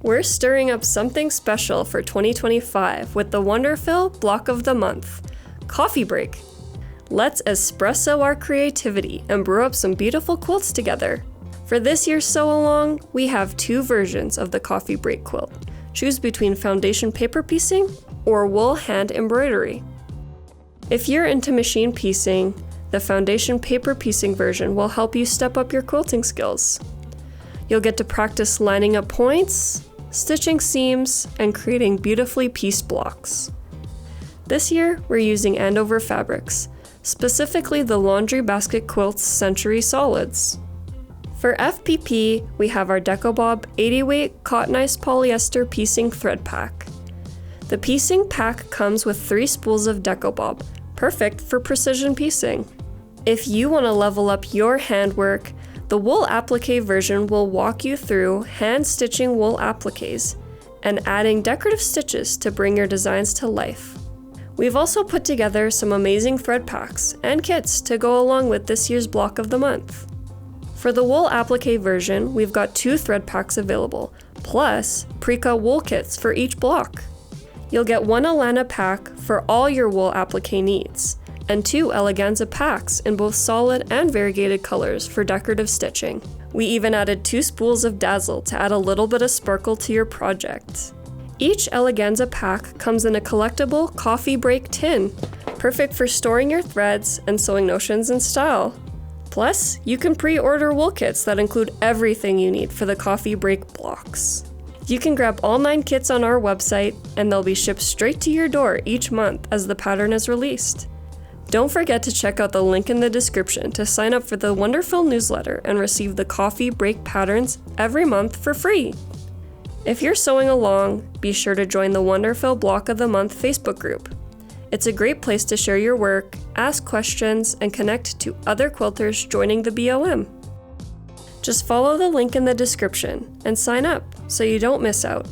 We're stirring up something special for 2025 with the WonderFil Block of the Month, Coffee Break. Let's espresso our creativity and brew up some beautiful quilts together. For this year's Sew Along, we have 2 versions of the Coffee Break quilt. Choose between foundation paper piecing or wool hand embroidery. If you're into machine piecing, the foundation paper piecing version will help you step up your quilting skills. You'll get to practice lining up points, stitching seams, and creating beautifully pieced blocks. This year, we're using Andover fabrics, specifically the Laundry Basket Quilts Century Solids. For FPP, we have our DecoBob 80-weight cottonized polyester piecing thread pack. The piecing pack comes with 3 spools of DecoBob, perfect for precision piecing. If you want to level up your handwork, the Wool Appliqué version will walk you through hand stitching wool appliques and adding decorative stitches to bring your designs to life. We've also put together some amazing thread packs and kits to go along with this year's Block of the Month. For the Wool Appliqué version, we've got 2 thread packs available, plus pre-cut wool kits for each block. You'll get 1 Ellana pack for all your wool appliqué needs, and 2 Eleganza packs in both solid and variegated colors for decorative stitching. We even added 2 spools of Dazzle to add a little bit of sparkle to your project. Each Eleganza pack comes in a collectible coffee break tin, perfect for storing your threads and sewing notions in style. Plus, you can pre-order wool kits that include everything you need for the coffee break blocks. You can grab all 9 kits on our website, and they'll be shipped straight to your door each month as the pattern is released. Don't forget to check out the link in the description to sign up for the WonderFil newsletter and receive the coffee break patterns every month for free. If you're sewing along, be sure to join the WonderFil Block of the Month Facebook group. It's a great place to share your work, ask questions, and connect to other quilters joining the BOM. Just follow the link in the description and sign up so you don't miss out.